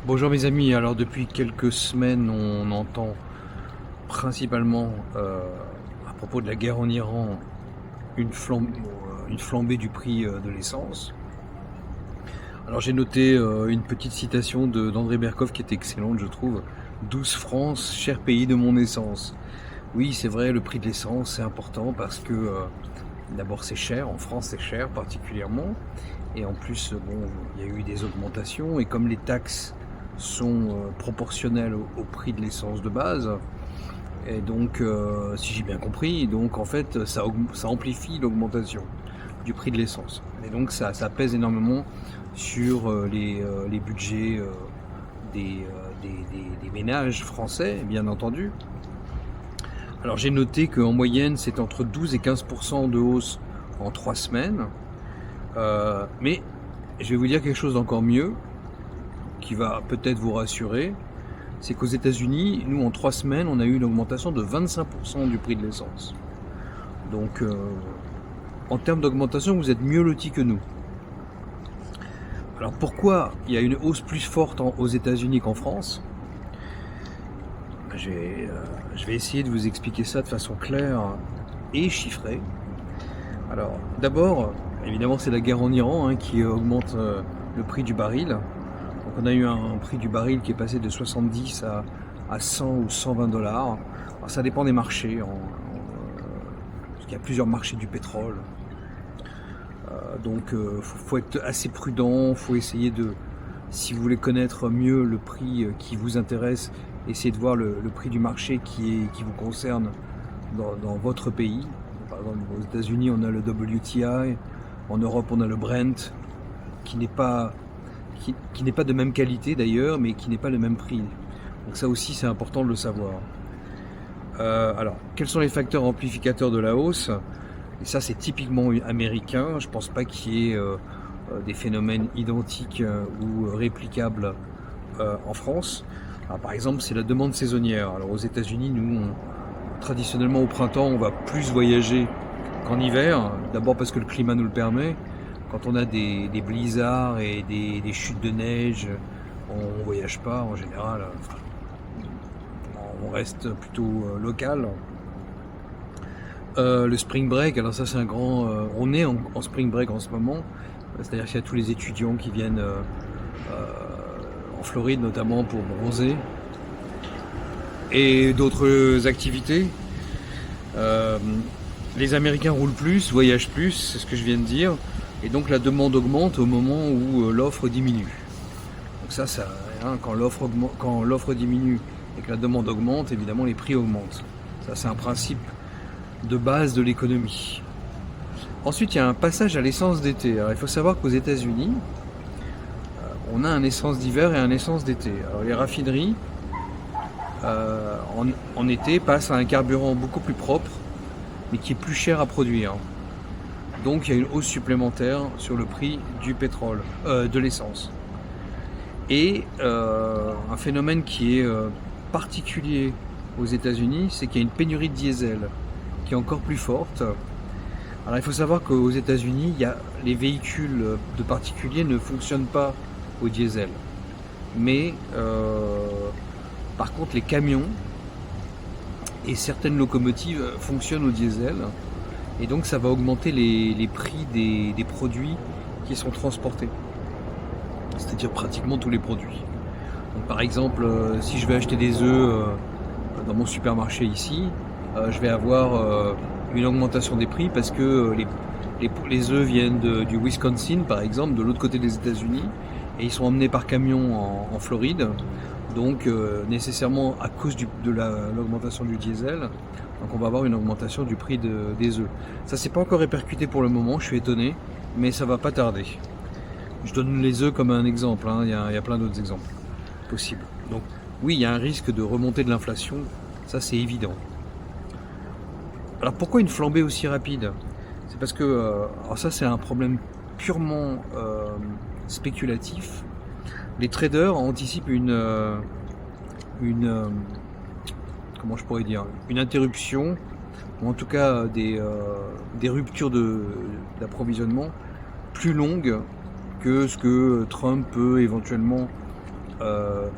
Bonjour mes amis, alors depuis quelques semaines on entend principalement à propos de la guerre en Iran une flambée du prix de l'essence. Alors j'ai noté une petite citation d'André Berkoff qui est excellente je trouve. Douce France, cher pays de mon essence. Oui c'est vrai, le prix de l'essence c'est important parce que d'abord c'est cher, en France c'est cher particulièrement. Et en plus bon, il y a eu des augmentations et comme les taxes sont proportionnelles au prix de l'essence de base. Et donc, si j'ai bien compris, donc en fait, ça amplifie l'augmentation du prix de l'essence. Et donc, ça pèse énormément sur les budgets des ménages français, bien entendu. Alors, j'ai noté qu'en moyenne, c'est entre 12 et 15% de hausse en 3 semaines. Mais je vais vous dire quelque chose d'encore mieux, qui va peut-être vous rassurer, c'est qu'aux États-Unis, nous en 3 semaines, on a eu une augmentation de 25% du prix de l'essence. Donc, en termes d'augmentation, vous êtes mieux lotis que nous. Alors pourquoi il y a une hausse plus forte aux États-Unis qu'en France ? Je vais essayer de vous expliquer ça de façon claire et chiffrée. Alors, d'abord, évidemment, c'est la guerre en Iran qui augmente le prix du baril. Donc on a eu un prix du baril qui est passé de 70 à 100 ou 120 dollars. Alors ça dépend des marchés. Parce qu'il y a plusieurs marchés du pétrole. Donc faut être assez prudent. Il faut essayer de, si vous voulez connaître mieux le prix qui vous intéresse, essayez de voir le prix du marché qui vous concerne dans votre pays. Par exemple, aux États-Unis, on a le WTI. En Europe, on a le Brent, qui n'est pas de même qualité d'ailleurs, mais qui n'est pas le même prix. Donc ça aussi, c'est important de le savoir. Alors, quels sont les facteurs amplificateurs de la hausse ? Et ça, c'est typiquement américain. Je ne pense pas qu'il y ait des phénomènes identiques ou réplicables en France. Alors, par exemple, c'est la demande saisonnière. Alors, aux États-Unis, nous, traditionnellement au printemps, on va plus voyager qu'en hiver. D'abord parce que le climat nous le permet. Quand on a des blizzards et des chutes de neige, on ne voyage pas en général. On reste plutôt local. Le spring break, alors ça c'est un grand... on est en spring break en ce moment. C'est-à-dire qu'il y a tous les étudiants qui viennent en Floride notamment pour bronzer. Et d'autres activités. Les Américains roulent plus, voyagent plus, c'est ce que je viens de dire. Et donc la demande augmente au moment où l'offre diminue. Donc ça quand l'offre diminue et que la demande augmente, évidemment les prix augmentent. Ça c'est un principe de base de l'économie. Ensuite il y a un passage à l'essence d'été. Alors il faut savoir qu'aux États-Unis, on a un essence d'hiver et un essence d'été. Alors les raffineries en été passent à un carburant beaucoup plus propre, mais qui est plus cher à produire. Donc il y a une hausse supplémentaire sur le prix du pétrole, de l'essence. Et un phénomène qui est particulier aux États-Unis, c'est qu'il y a une pénurie de diesel qui est encore plus forte. Alors il faut savoir qu'aux États-Unis, les véhicules de particuliers ne fonctionnent pas au diesel. Mais par contre les camions et certaines locomotives fonctionnent au diesel. Et donc ça va augmenter les prix des produits qui sont transportés. C'est-à-dire pratiquement tous les produits. Donc, par exemple, si je vais acheter des œufs dans mon supermarché ici, je vais avoir une augmentation des prix parce que les œufs viennent du Wisconsin, par exemple, de l'autre côté des États-Unis, et ils sont emmenés par camion en Floride. Donc nécessairement à cause de l'augmentation du diesel, donc on va avoir une augmentation du prix des œufs. Ça s'est pas encore répercuté pour le moment, je suis étonné, mais ça va pas tarder. Je donne les œufs comme un exemple, il y a plein d'autres exemples possibles. Donc oui, il y a un risque de remontée de l'inflation, ça c'est évident. Alors pourquoi une flambée aussi rapide ? C'est parce que, alors ça c'est un problème purement spéculatif. Les traders anticipent comment je pourrais dire, une interruption, ou en tout cas des ruptures d'approvisionnement plus longues que ce que Trump peut éventuellement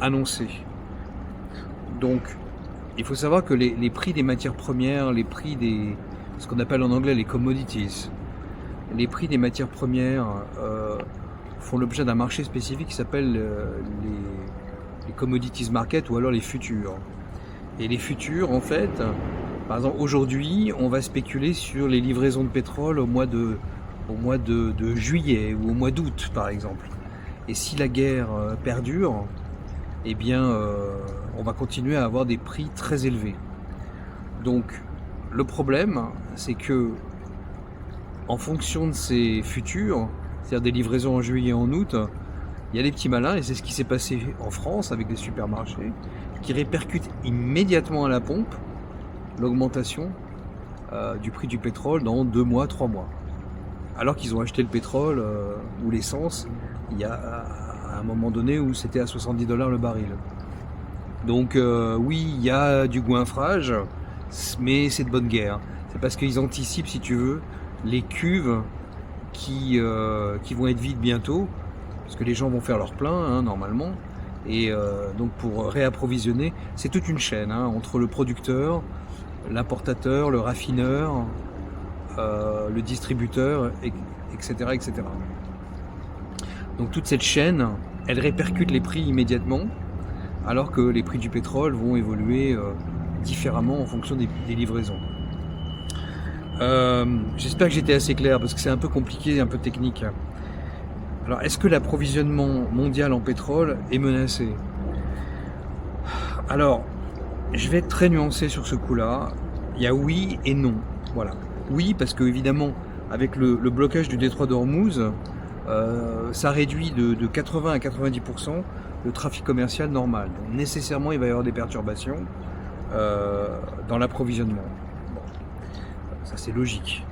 annoncé. Donc, il faut savoir que les prix des matières premières, les prix des, ce qu'on appelle en anglais les commodities, les prix des matières premières font l'objet d'un marché spécifique qui s'appelle les commodities market ou alors les futurs. Et les futurs, en fait, par exemple, aujourd'hui, on va spéculer sur les livraisons de pétrole au mois de juillet ou au mois d'août, par exemple. Et si la guerre perdure, eh bien, on va continuer à avoir des prix très élevés. Donc, le problème, c'est que, en fonction de ces futurs, c'est-à-dire des livraisons en juillet et en août, il y a des petits malins, et c'est ce qui s'est passé en France avec des supermarchés, qui répercutent immédiatement à la pompe l'augmentation du prix du pétrole dans 2 mois, 3 mois. Alors qu'ils ont acheté le pétrole ou l'essence il y a à un moment donné où c'était à 70 $ le baril. Donc oui, il y a du goinfrage, mais c'est de bonne guerre. C'est parce qu'ils anticipent, si tu veux, les cuves qui vont être vides bientôt, parce que les gens vont faire leur plein, hein, normalement. Et donc pour réapprovisionner, c'est toute une chaîne, hein, entre le producteur, l'importateur, le raffineur, le distributeur, etc., etc. Donc toute cette chaîne, elle répercute les prix immédiatement, alors que les prix du pétrole vont évoluer différemment en fonction des livraisons. J'espère que j'étais assez clair, parce que c'est un peu compliqué, un peu technique. Alors, est-ce que l'approvisionnement mondial en pétrole est menacé? Alors, je vais être très nuancé sur ce coup-là. Il y a oui et non. Voilà. Oui, parce que évidemment, avec le blocage du détroit d'Ormuz, ça réduit de 80 à 90% le trafic commercial normal. Donc, nécessairement, il va y avoir des perturbations dans l'approvisionnement. Bon. Ça, c'est logique.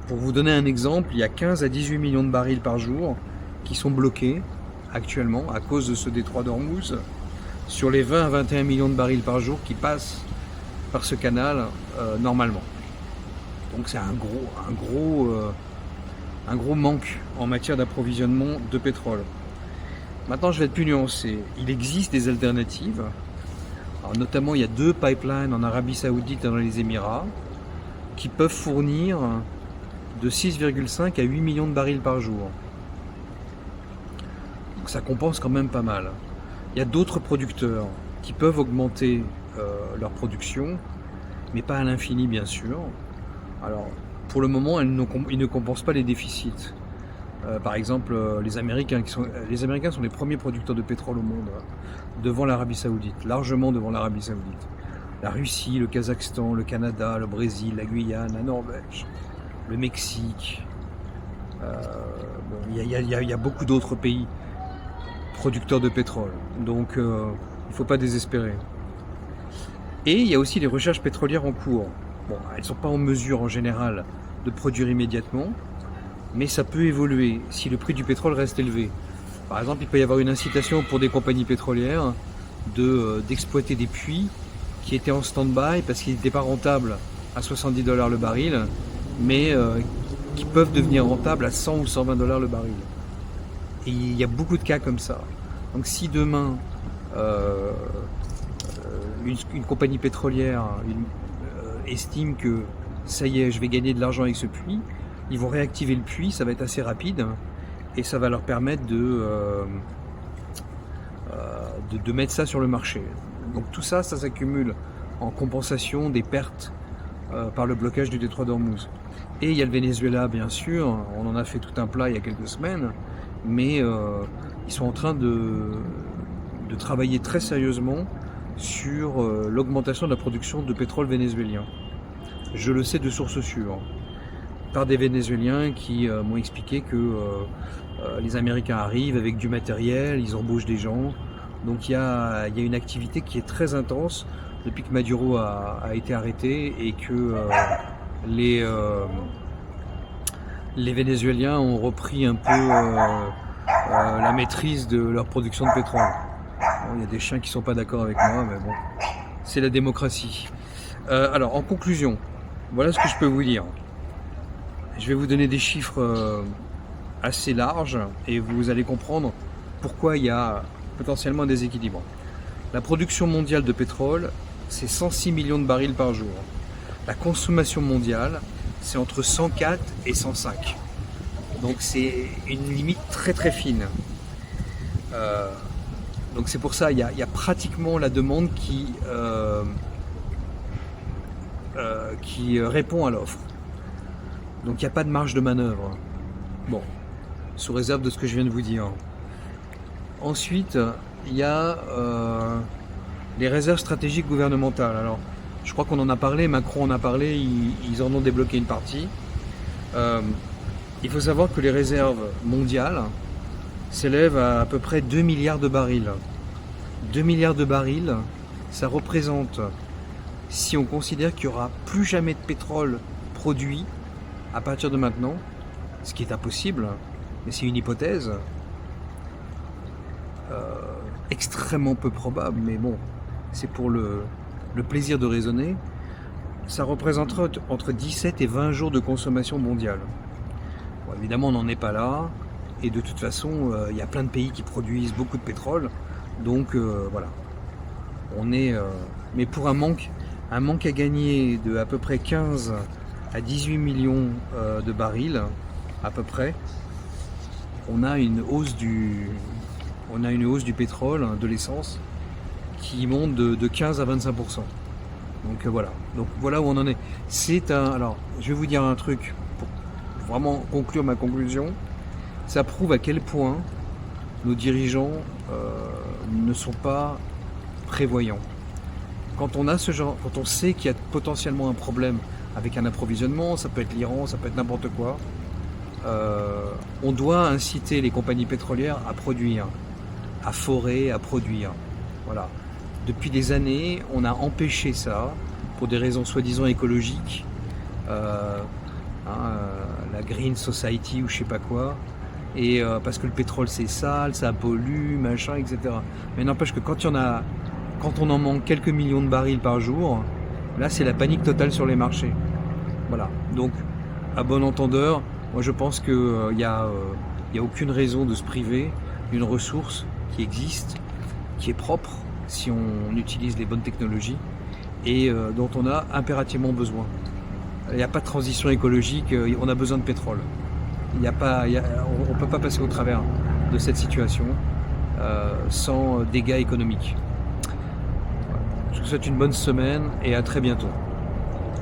Pour vous donner un exemple, il y a 15 à 18 millions de barils par jour qui sont bloqués actuellement à cause de ce détroit d'Ormuz sur les 20 à 21 millions de barils par jour qui passent par ce canal normalement. Donc c'est un gros manque en matière d'approvisionnement de pétrole. Maintenant, je vais être plus nuancé. Il existe des alternatives. Alors, notamment, il y a 2 pipelines en Arabie Saoudite et dans les Émirats qui peuvent fournir de 6,5 à 8 millions de barils par jour. Donc ça compense quand même pas mal. Il y a d'autres producteurs qui peuvent augmenter leur production, mais pas à l'infini bien sûr. Alors pour le moment, ils ne compensent pas les déficits. Par exemple, les Américains sont les premiers producteurs de pétrole au monde, devant l'Arabie Saoudite, largement devant l'Arabie Saoudite. La Russie, le Kazakhstan, le Canada, le Brésil, la Guyane, la Norvège, le Mexique, il y a beaucoup d'autres pays producteurs de pétrole, donc il ne faut pas désespérer. Et il y a aussi les recherches pétrolières en cours. Bon, elles ne sont pas en mesure en général de produire immédiatement, mais ça peut évoluer si le prix du pétrole reste élevé. Par exemple, il peut y avoir une incitation pour des compagnies pétrolières d'exploiter des puits qui étaient en stand-by parce qu'ils n'étaient pas rentables à 70 $ le baril, mais qui peuvent devenir rentables à 100 ou 120 $ le baril. Et il y a beaucoup de cas comme ça. Donc si demain une compagnie pétrolière estime que ça y est, je vais gagner de l'argent avec ce puits, ils vont réactiver le puits, ça va être assez rapide et ça va leur permettre de mettre ça sur le marché. Donc tout ça, ça s'accumule en compensation des pertes par le blocage du détroit d'Ormuz. Et il y a le Venezuela, bien sûr, on en a fait tout un plat il y a quelques semaines, mais ils sont en train de travailler très sérieusement sur l'augmentation de la production de pétrole vénézuélien. Je le sais de sources sûres, par des Vénézuéliens qui m'ont expliqué que les Américains arrivent avec du matériel, ils embauchent des gens, donc il y a une activité qui est très intense depuis que Maduro a été arrêté et que les Vénézuéliens ont repris un peu la maîtrise de leur production de pétrole. Bon, il y a des chiens qui ne sont pas d'accord avec moi, mais bon, c'est la démocratie. Alors, en conclusion, voilà ce que je peux vous dire. Je vais vous donner des chiffres assez large et vous allez comprendre pourquoi il y a potentiellement un déséquilibre. La production mondiale de pétrole, c'est 106 millions de barils par jour. La consommation mondiale, c'est entre 104 et 105. Donc c'est une limite très très fine. Donc c'est pour ça, il y a pratiquement la demande qui répond à l'offre. Donc il n'y a pas de marge de manœuvre. Bon, sous réserve de ce que je viens de vous dire. Ensuite, il y a les réserves stratégiques gouvernementales. Alors, je crois qu'on en a parlé, Macron en a parlé, ils en ont débloqué une partie. Il faut savoir que les réserves mondiales s'élèvent à peu près 2 milliards de barils. 2 milliards de barils, ça représente, si on considère qu'il n'y aura plus jamais de pétrole produit à partir de maintenant, ce qui est impossible, mais c'est une hypothèse, extrêmement peu probable, mais bon, c'est pour le plaisir de raisonner, ça représentera entre 17 et 20 jours de consommation mondiale. Bon, évidemment, on n'en est pas là, et de toute façon, il y a plein de pays qui produisent beaucoup de pétrole, donc voilà. On est, mais pour un manque à gagner de à peu près 15 à 18 millions de barils, à peu près, on a une hausse du pétrole, de l'essence, qui monte de 15 à 25%. Donc voilà. Donc voilà où on en est. Alors, je vais vous dire un truc pour vraiment conclure ma conclusion. Ça prouve à quel point nos dirigeants ne sont pas prévoyants. Quand on sait qu'il y a potentiellement un problème avec un approvisionnement, ça peut être l'Iran, ça peut être n'importe quoi, on doit inciter les compagnies pétrolières à produire, à forer, à produire. Voilà. Depuis des années, on a empêché ça pour des raisons soi-disant écologiques, la Green Society ou je sais pas quoi, et parce que le pétrole c'est sale, ça pollue, machin, etc. Mais n'empêche que quand on en manque quelques millions de barils par jour, là c'est la panique totale sur les marchés. Voilà. Donc, à bon entendeur, moi je pense qu'il n'y a aucune raison de se priver d'une ressource qui existe, qui est propre si on utilise les bonnes technologies et dont on a impérativement besoin. Il n'y a pas de transition écologique, on a besoin de pétrole. On ne peut pas passer au travers de cette situation sans dégâts économiques. Voilà. Je vous souhaite une bonne semaine et à très bientôt.